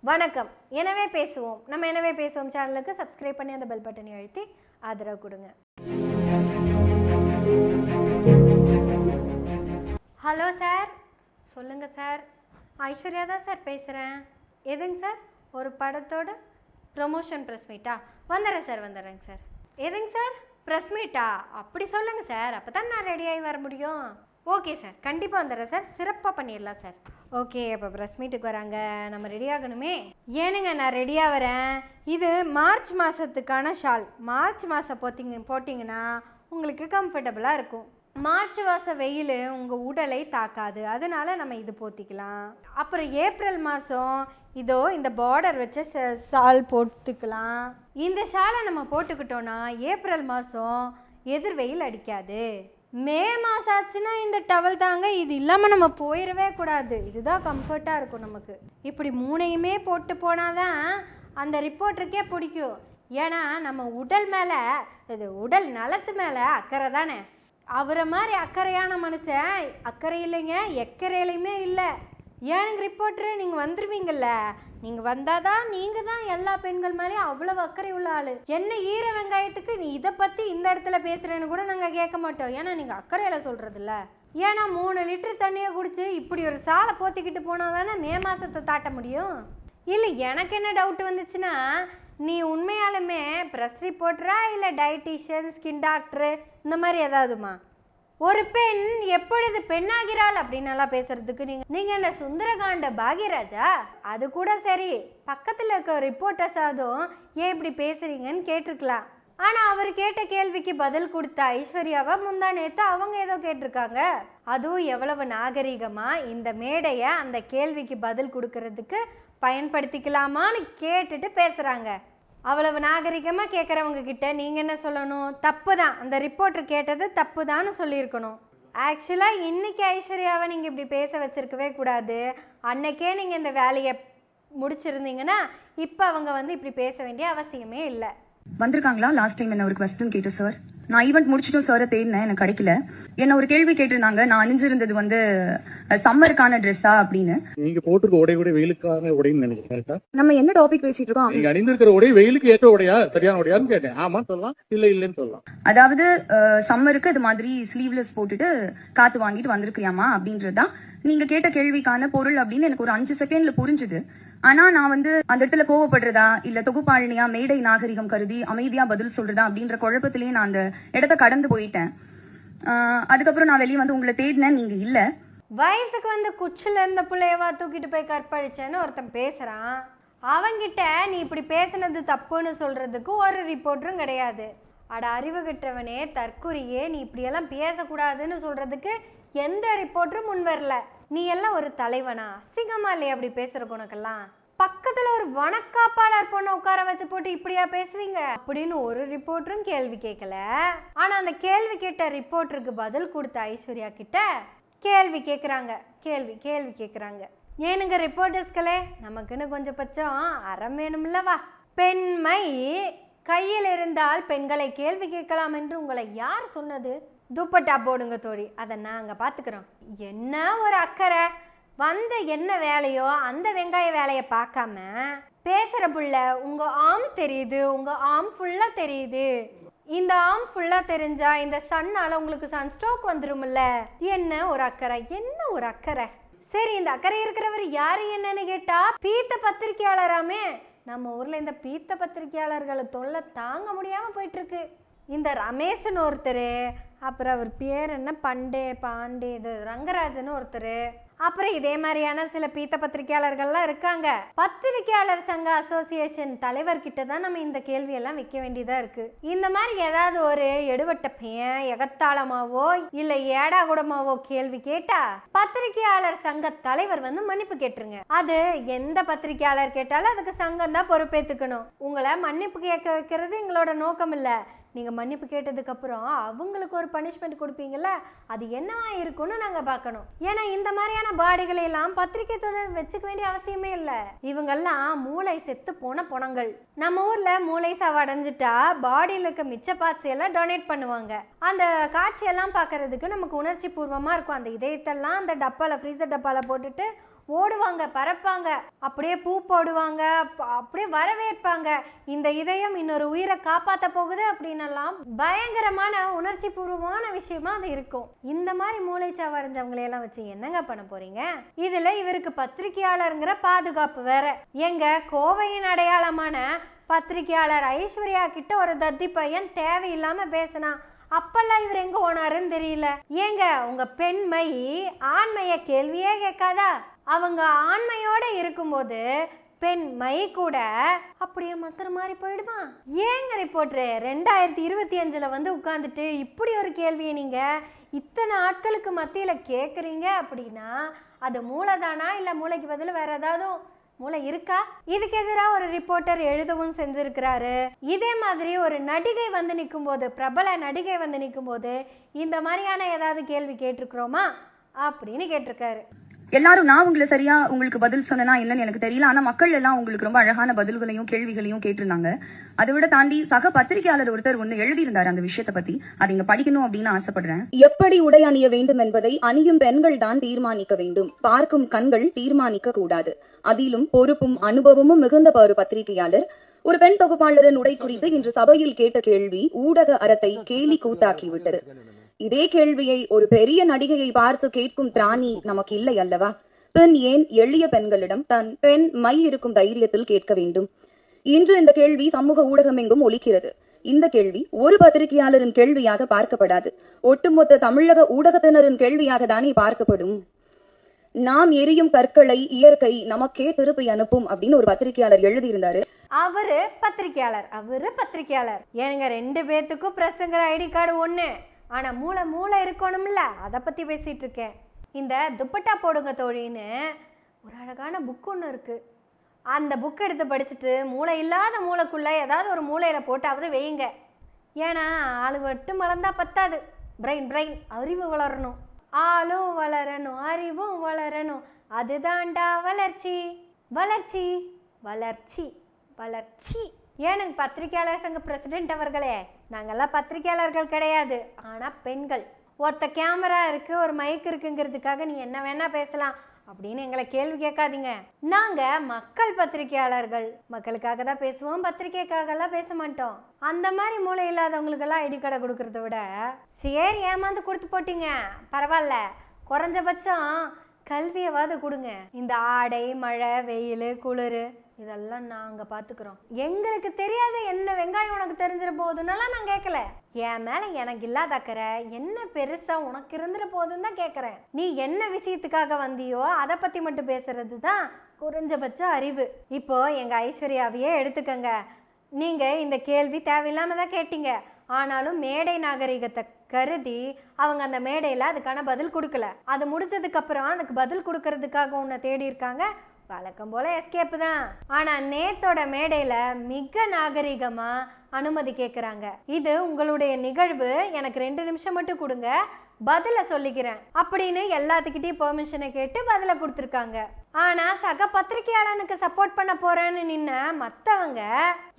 வணக்கம். எனவே பேசுவோம். நம்ம எனவே பேசுவோம் சேனலுக்கு சப்ஸ்கிரைப் பண்ணி அந்த பெல் பட்டனை அழுத்தி ஆதரவு கொடுங்க. ஹலோ சார், சொல்லுங்க சார். ஐஸ்வர்யா தான் சார் பேசுகிறேன். எதுங்க சார்? ஒரு படத்தோட ப்ரொமோஷன் ப்ரெஸ் மீட்டா? வந்துடுறேங்க சார். எதுங்க சார்? ப்ரெஸ் மீட்டா? அப்படி சொல்லுங்கள் சார், அப்போ தான் நான் ரெடியாகி வர முடியும். ஓகே சார், கண்டிப்பாக வந்துடுறேன் சார். சிறப்பாக பண்ணிடலாம் சார். ஓகே, அப்போ ப்ரெஸ் மீட்டுக்கு வராங்க, நம்ம ரெடி ஆகணுமே. ஏனுங்க நான் ரெடியாக வரேன். இது மார்ச் மாதத்துக்கான ஷால். மார்ச் மாதம் போட்டிங்கன்னா உங்களுக்கு கம்ஃபர்டபுளாக இருக்கும். மார்ச் மாதம் வெயில் உங்கள் உடலை தாக்காது, அதனால நம்ம இது போத்திக்கலாம். அப்புறம் ஏப்ரல் மாதம் இதோ இந்த பார்டர் வச்ச ஷால் போட்டுக்கலாம். இந்த ஷாலை நம்ம போட்டுக்கிட்டோன்னா ஏப்ரல் மாதம் எதிர் வெயில் அடிக்காது. மே மாதம் ஆச்சுன்னா இந்த டவல் தாங்க, இது இல்லாமல் நம்ம போயிடவே கூடாது. இதுதான் கம்ஃபர்ட்டாக இருக்கும் நமக்கு. இப்படி மூணையுமே போட்டு போனாதான் அந்த ரிப்போர்ட்டருக்கே பிடிக்கும். ஏன்னா நம்ம உடல் மேலே, இது உடல் நலத்து மேலே அக்கறை தானே. அவரை மாதிரி அக்கறையான மனுஷன் அக்கறை இல்லைங்க, எக்கறையிலையுமே இல்லை. ஏனுங்க ரிப்போர்ட்ரு, நீங்கள் வந்துடுவீங்கள்ல, நீங்கள் வந்தால் தான் நீங்கள் தான் எல்லா பெண்கள் மேலேயும் அவ்வளோ அக்கறை உள்ள ஆள். என்ன ஈர வெங்காயத்துக்கு நீ இதை பற்றி இந்த இடத்துல பேசுகிறேன்னு கூட நாங்கள் கேட்க மாட்டோம். ஏன்னா நீங்கள் அக்கறையில் சொல்கிறதில்ல. ஏன்னா 3 லிட்டர் தண்ணியை குடிச்சு இப்படி ஒரு சாலை போத்திக்கிட்டு போனால் தானே மே மாதத்தை தாட்ட முடியும். இல்லை, எனக்கு என்ன டவுட் வந்துச்சுன்னா, நீ உண்மையாலுமே ப்ரெஸ் ரிப்போர்ட்டரா இல்லை டயட்டீஷியன், ஸ்கின் டாக்டரு இந்த மாதிரி ஏதாவதுமா? ஒரு பெண் எப்பொழுது பெண்ணாகிறாள் அப்படின்னு நல்லா பேசுறதுக்கு நீங்கள் என்ன சுந்தரகாண்ட பாக்யராஜா? அது கூட சரி, பக்கத்தில் இருக்க ரிப்போர்ட்டர்ஸ் ஆதும் ஏன் இப்படி பேசுறீங்கன்னு கேட்டிருக்கலாம். ஆனால் அவர் கேட்ட கேள்விக்கு பதில் கொடுத்த ஐஸ்வர்யாவை முந்தா நேற்று அவங்க ஏதோ கேட்டிருக்காங்க. அதுவும் எவ்வளவு நாகரிகமாக இந்த மேடையை அந்த கேள்விக்கு பதில் கொடுக்கறதுக்கு பயன்படுத்திக்கலாமான்னு கேட்டுட்டு பேசுகிறாங்க. அவ்வளவு நாகரிகமாக கேட்குறவங்க கிட்ட நீங்கள் என்ன சொல்லணும்? தப்பு தான், அந்த ரிப்போர்ட்டர் கேட்டது தப்பு தான்னு சொல்லியிருக்கணும். ஆக்சுவலாக இன்றைக்கி ஐஸ்வர்யாவை நீங்கள் இப்படி பேச வச்சுருக்கவே கூடாது. அன்னைக்கே நீங்கள் இந்த வேலையை முடிச்சிருந்தீங்கன்னா இப்போ அவங்க இப்படி பேச வேண்டிய அவசியமே இல்லை. வந்திருக்காங்களா? லாஸ்ட் டைம் என்ன ஒரு க்வெஸ்டன் கேட்டு சார், நான் ஈவெண்ட் முடிச்சிட்டும் சாரை தேடினேன், எனக்கு கிடைக்கல. என்ன ஒரு கேள்வி கேட்டிருந்தாங்க, நான் அணிஞ்சிருந்தது சம்மருக்கான ட்ரெஸ்ஸா அப்படின்னு. நீங்க போட்டிருக்க உடை கூட வெயிலுக்கான உடைன்னு நினைக்கிறேன். நம்ம என்ன டாபிக் பேசிட்டு இருக்கோம்? நீங்க அணிந்திருக்கிற உடை வெயிலுக்கு ஏற்ற உடையா, சரியான உடையான்னு கேட்டேன். ஆமா சொல்லலாம், இல்லைன்னு சொல்லலாம். அதாவது சம்மருக்கு இது மாதிரி ஸ்லீவ்லெஸ் போட்டுட்டு காத்து வாங்கிட்டு வந்திருக்கியாமா அப்படின்றதுதான் நீங்க கேட்ட கேள்விக்கான பொருள் அப்படின்னு எனக்கு ஒரு 5 செகண்ட்ல புரிஞ்சுது. ஆனா நான் அந்த இடத்துல கோவப்படுறதா இல்ல தொகுப்பாளினியா மேடை நாகரிகம் கருதி அமைதியா பதில் சொல்றதா அப்படின்ற குழப்பத்திலேயே நான் அந்த இடத்த கடந்து போயிட்டேன். அதுக்கப்புறம் நான் வெளியே உங்களை தேடினேன், நீங்க இல்ல. வயசுக்கு குச்சில இருந்த பிள்ளையவா தூக்கிட்டு போய் கற்பழிச்சேன்னு ஒருத்தன் பேசுறான். அவங்கிட்ட நீ இப்படி பேசுனது தப்புன்னு சொல்றதுக்கு ஒரு ரிப்போர்ட்டரும் கிடையாது. அட அறிவு கிட்டவனே, தற்குறியே, நீ இப்படியெல்லாம் பேசக்கூடாதுன்னு சொல்றதுக்கு எந்த ரிப்போர்ட்டரும் முன் வரல. நீ எல்லாம் ஒரு தலைவனா? அசிங்கமா இல்லையா அப்படி பேசுற உனக்கெல்லாம்? பக்கத்துல ஒரு வனக்காப்பாளர் பொண்ணை உட்கார வச்சு போட்டு இப்படியா பேசுவீங்க அப்படின்னு ஒரு ரிப்போர்ட்டரும் கேள்வி கேட்கல. ஆனா அந்த கேள்வி கேட்ட ரிப்போர்ட்டருக்கு பதில் கொடுத்த ஐஸ்வர்யா கிட்ட கேள்வி கேட்குறாங்க. ஏனுங்க ரிப்போர்ட்டர்ஸ்களே, நமக்குன்னு கொஞ்சம் பட்சம் அறம் வேணும்லவா? பெண்மை கையில் இருந்தால் பெண்களை கேள்வி கேட்கலாம் என்று உங்களை யார் சொன்னது? துப்பட்டா போடுங்க தோழி, அதை நாங்கள் பார்த்துக்கிறோம். என்ன ஒரு அக்கறை, என்ன வேலையோ அந்த வெங்காய வேலையை பார்க்காம பேசுகிற புள்ள. உங்கள் ஆம் தெரியுது, உங்கள் ஆம் ஃபுல்லாக தெரியுது. இந்த ஆம் ஃபுல்லாக தெரிஞ்சா இந்த சன்னால் உங்களுக்கு சன்ஸ்ட்ரோக் வந்துருமில்ல. என்ன ஒரு அக்கறை? சரி, இந்த அக்கறை இருக்கிறவர் யாரு என்னன்னு கேட்டா பீத்த பத்திரிகையாளராமே. நம்ம ஊரில் இந்த பீத்த பத்திரிகையாளர்களை தொல்லை தாங்க முடியாமல் போயிட்டுருக்கு. இந்த ரமேஷ்னு ஒருத்தர், அப்புறம் அவர் பேர் என்ன, பாண்டே இது ரங்கராஜன் ஒருத்தர், அப்புறம் இதே மாதிரியான சில பீத்த பத்திரிகையாளர்கள்லாம் இருக்காங்க. பத்திரிகையாளர் சங்க அசோசியேஷன் தலைவர்கிட்ட தான் நம்ம இந்த கேள்வியெல்லாம் வைக்க வேண்டியதா இருக்கு. இந்த மாதிரி ஏதாவது ஒரு எடுவட்ட பையன் எகத்தாளமாவோ இல்ல ஏடா கூடமாவோ கேள்வி கேட்டா பத்திரிகையாளர் சங்க தலைவர் மன்னிப்பு கேட்டுருங்க. அது எந்த பத்திரிகையாளர் கேட்டாலும் அதுக்கு சங்கம் தான் பொறுப்பேற்றுக்கணும். உங்களை மன்னிப்பு கேட்க வைக்கிறது எங்களோட நோக்கம் இல்லை. நீங்கள் மன்னிப்பு கேட்டதுக்கு அப்புறம் அவங்களுக்கு ஒரு பனிஷ்மெண்ட் கொடுப்பீங்கல்ல, அது என்னவா இருக்கும்னு நாங்கள் பார்க்கணும். ஏன்னா இந்த மாதிரியான பாடிகளை எல்லாம் பத்திரிகை தொடர் வச்சுக்க வேண்டிய அவசியமே இல்லை. இவங்கெல்லாம் மூளை செத்து போன பொணங்கள். நம்ம ஊரில் மூளை சாவு அடைஞ்சிட்டா பாடியில் இருக்க மிச்ச பார்ட்ஸ் எல்லாம் டொனேட் பண்ணுவாங்க. அந்த காட்சியெல்லாம் பார்க்கறதுக்கு நமக்கு உணர்ச்சி பூர்வமாக இருக்கும். அந்த இதயத்தெல்லாம் அந்த டப்பாவில், ஃப்ரீசர் டப்பாவில் போட்டுட்டு ஓடுவாங்க, பறப்பாங்க, அப்படியே பூ போடுவாங்க, அப்படியே வரவேற்பாங்க. இந்த இதயம் இன்னொரு உயிரை காப்பாற்ற போகுது அப்படின்னெல்லாம் பயங்கரமான உணர்ச்சி பூர்வமான விஷயமா அது இருக்கும். இந்த மாதிரி மூளைச்சாவு அடைஞ்சவங்களையெல்லாம் வச்சு என்னங்க பண்ண போறீங்க? இதுல இவருக்கு பத்திரிகையாளருங்கிற பாதுகாப்பு வேற. எங்க கோவையின் அடையாளமான பத்திரிகையாளர் ஐஸ்வர்யா கிட்ட ஒரு தத்தி பையன் தேவையில்லாம பேசினா, அப்பெல்லாம் இவர் எங்க ஓனாருன்னு தெரியல. ஏங்க உங்க பெண்மை ஆண்மைய கேள்வியே கேட்காதா? அவங்க ஆண்மையோட இருக்கும்போது பெண்மை கூட அப்படியே மசரு மாதிரி போயிடுமா? ஏங்க ரிப்போர்ட்ரு 2025 வந்து உட்காந்துட்டு இப்படி ஒரு கேள்வியை நீங்க இத்தனை ஆட்களுக்கு மத்தியில கேட்குறீங்க அப்படின்னா அது மூளைதானா இல்ல மூளைக்கு பதில் வேற ஏதாவது மூளை இருக்கா? இதுக்கு எதிராக ஒரு ரிப்போர்ட்டர் எழுதவும் செஞ்சிருக்கிறாரு. இதே மாதிரி ஒரு நடிகை வந்து நிற்கும் போது, பிரபல நடிகை வந்து நிற்கும் போது இந்த மாதிரியான ஏதாவது கேள்வி கேட்டிருக்கிறோமா அப்படின்னு கேட்டிருக்காரு. எல்லாரும் நான் உங்களை சரியா உங்களுக்கு பதில் சொன்னா என்னன்னு எனக்கு தெரியல. ஆனா மக்கள் எல்லாம் உங்களுக்கு ரொம்ப அழகான பதில்களையும் கேள்விகளையும் கேட்டிருந்தாங்க. அதை விட தாண்டி சக பத்திரிகையாளர் ஒருத்தர் ஒண்ணு எழுதியிருந்தாரு அந்த விஷயத்தை பத்தி. அதை இங்க படிக்கணும் அப்படின்னு ஆசைப்படுறேன். எப்படி உடை அணிய வேண்டும் என்பதை அணியும் பெண்கள் தான் தீர்மானிக்க வேண்டும், பார்க்கும் கண்கள் தீர்மானிக்க கூடாது. அதிலும் பொறுப்பும் அனுபவமும் மிகுந்த ஒரு பத்திரிகையாளர் ஒரு பெண் தொகுப்பாளரின் உடை குறித்து இன்று சபையில் கேட்ட கேள்வி ஊடக அறத்தை கேலி கூத்தாக்கிவிட்டது. இதே கேள்வியை ஒரு பெரிய நடிகையை பார்த்து கேட்கும் திராணி நமக்கு இல்லை அல்லவா? பெண் ஏன் எளிய பெண்களிடம் தன் பெண் மை இருக்கும் தைரியத்தில் கேட்க வேண்டும்? இன்று இந்த கேள்வி சமூக ஊடகம் எங்கும் ஒலிக்கிறது. இந்த கேள்வி ஒரு பத்திரிகையாளரின் கேள்வியாக பார்க்கப்படாது, ஒட்டுமொத்த தமிழக ஊடகத்தினரின் கேள்வியாக தானே பார்க்கப்படும். நாம் எரியும் கற்களை இயற்கை நமக்கே திருப்பி அனுப்பும் அப்படின்னு ஒரு பத்திரிகையாளர் எழுதியிருந்தாரு. அவரு பத்திரிகையாளர் ஏனுங்க, 2 பேத்துக்கும் பிரஸ்ங்கிற ஐடி கார்டு ஒண்ணு. ஆனா மூளை இருக்கணும்ல, அதை பத்தி பேசிட்டு இருக்கேன். இந்த துப்பட்டா போடுங்க தோழின்னு ஒரு அழகான புக் ஒன்று இருக்கு. அந்த புக் எடுத்து படிச்சுட்டு மூளை இல்லாத மூளைக்குள்ள ஏதாவது ஒரு மூளையில போட்டாவது வையுங்க. ஏன்னா ஆளு மட்டும் வளர்ந்தா பத்தாது, பிரெயின் அறிவு வளரணும். ஆளும் வளரணும், அறிவும் வளரணும், அதுதான்டா வளர்ச்சி வளர்ச்சி வளர்ச்சி வளர்ச்சி. ஏனுங்க பத்திரிகையாளர் சங்க பிரசிடென்ட் அவர்களே, நாங்கெல்லாம் பத்திரிகையாளர்கள் கிடையாது, ஆனா பெண்கள். ஒத்த கேமரா இருக்கு, ஒரு மைக் இருக்குங்கிறதுக்காக நீ என்ன வேணா பேசலாம் அப்படின்னு எங்களை கேள்வி கேட்காதீங்க. நாங்க மக்கள் பத்திரிகையாளர்கள், மக்களுக்காக தான் பேசுவோம், பத்திரிகைக்காக எல்லாம் பேச மாட்டோம். அந்த மாதிரி மூளை இல்லாதவங்களுக்கெல்லாம் ஐடி கார்டை கொடுக்கறத விட சரி ஏமாந்து கொடுத்து போட்டீங்க பரவாயில்ல, குறைஞ்சபட்சம் கல்வியவாது கொடுங்க. இந்த ஆடை, மழை, வெயில், குளிர் இதெல்லாம் நாங்கள் பார்த்துக்குறோம். எங்களுக்கு தெரியாத என்ன வெங்காயம் உனக்கு தெரிஞ்சிட போகுதுன்னாலாம் நான் கேட்கல. என் மேலே எனக்கு இல்லாத அக்கறை என்ன பெருசாக உனக்கு இருந்துட போகுதுன்னு தான் கேட்குறேன். நீ என்ன விஷயத்துக்காக வந்தியோ அதை பற்றி மட்டும் பேசுறது தான் குறைஞ்சபட்ச அறிவு. இப்போ எங்கள் ஐஸ்வர்யாவையே எடுத்துக்கங்க. நீங்கள் இந்த கேள்வி தேவையில்லாமல் தான் கேட்டீங்க. ஆனாலும் மேடை நாகரிகத்தை கருதி அவங்க அந்த மேடையில் அதுக்கான பதில் கொடுக்கல. அது முடிச்சதுக்கப்புறம் அதுக்கு பதில் கொடுக்கறதுக்காக உன்னை தேடி இருக்காங்க. வழக்கம் போல எஸ்கேப்பு தான். ஆனா நேத்தோட மேடையில மிக நாகரிகமா அனுமதி கேட்குறாங்க. இது உங்களுடைய நிகழ்வு, எனக்கு 2 நிமிஷம் மட்டும் கொடுங்க, பதில சொல்லிக்கிறேன் அப்படின்னு எல்லாத்துக்கிட்டையும் பெர்மிஷனை கேட்டு பதில கொடுத்துருக்காங்க. ஆனா சக பத்திரிகையாளனுக்கு சப்போர்ட் பண்ண போறேன்னு நின்ன மற்றவங்க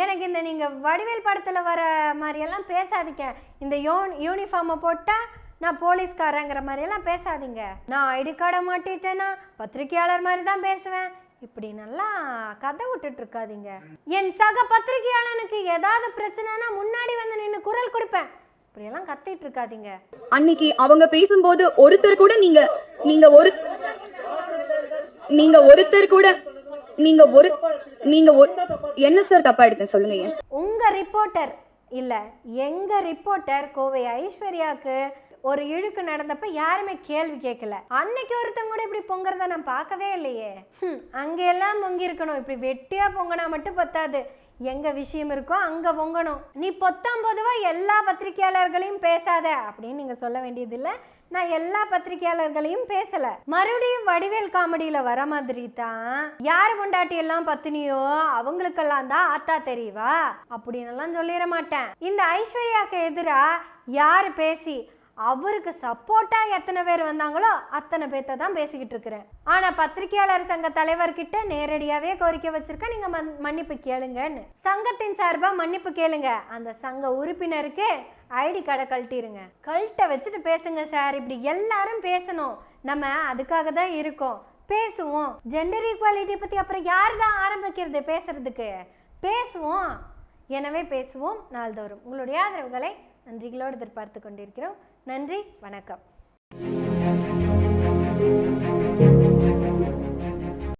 எனக்கு இந்த நீங்க வடிவேல் படத்துல வர மாதிரியெல்லாம் பேசாதீங்க, இந்த யூனிஃபார்மை போட்டா நான் போலீஸ்காரங்கிற மாதிரியெல்லாம் பேசாதீங்க, நான் ஐடி கார்டை மாட்டிட்டேன்னா பத்திரிகையாளர் மாதிரி தான் பேசுவேன், இப்படி நல்லா கதை விட்டுட்டு இருக்காதீங்க. என் சக பத்திரிகையாளனுக்கு ஏதாவது பிரச்சனைனா முன்னாடி வந்து நின்று குரல் கொடுப்பேன், இப்படியெல்லாம் கத்திட்டு இருக்காதீங்க. அன்னைக்கு அவங்க பேசும்போது ஒருத்தர் கூட என்ன சார் தப்பா எடுத்தேன் சொல்லுங்க. உங்க ரிப்போர்ட்டர் இல்ல, எங்க ரிப்போர்ட்டர் கோவை ஐஸ்வர்யாக்கு ஒரு இழுக்கு நடந்தப்ப யாருமே கேள்வி கேட்கல. அன்னைக்கு ஒருத்தங்க கூட இப்படி பொங்குறத நான் பார்க்கவே இல்லையே. அங்க எல்லாம் பொங்கி இருக்கணும், இப்படி வெட்டியா பொங்கினா மட்டும் பத்தாது, எங்க விஷயம் இருக்கோ அங்க பொங்கணும். நீ பொத்தாம்பொதுவா எல்லா பத்திரிகையாளர்களையும் பேசாத அப்படின்னு நீங்க சொல்ல வேண்டியது இல்லை. நான் எல்லா பத்திரிகையாளர்களையும் பேசல. மறுபடியும் வடிவேல் காமெடியில வர மாதிரி தான் யாரு பொண்டாட்டி எல்லாம் பத்தினியோ அவங்களுக்கெல்லாம் தான் ஆத்தா தெரியவா அப்படின்னு எல்லாம் சொல்லிட மாட்டேன். இந்த ஐஸ்வர்யாக்கு எதிரா யாரு பேசி அவருக்கு சப்போர்ட்டா எத்தனை பேர் வந்தாங்களோ அத்தனை பேர்த்த தான் பேசிக்கிட்டு இருக்கிறேன். ஆனா பத்திரிகையாளர் சங்க தலைவர்கிட்ட நேரடியாவே கோரிக்கை வச்சிருக்கேன், நீங்க மன்னிப்பு கேளுங்கன்னு. சங்கத்தின் சார்பா மன்னிப்பு கேளுங்க. அந்த சங்க உறுப்பினருக்கு ஐடி கார்டை கழட்டிருங்க, கழட்ட வச்சுட்டு பேசுங்க சார். இப்படி எல்லாரும் பேசணும், நம்ம அதுக்காக தான் இருக்கோம். பேசுவோம். ஜெண்டர் ஈக்குவாலிட்டியை பற்றி அப்புறம் யார் தான் ஆரம்பிக்கிறது பேசுறதுக்கு? பேசுவோம். எனவே பேசுவோம் நாள்தோறும். உங்களுடைய ஆதரவுகளை நன்றிகளோடு எதிர்பார்த்து கொண்டிருக்கிறோம். நன்றி, வணக்கம்.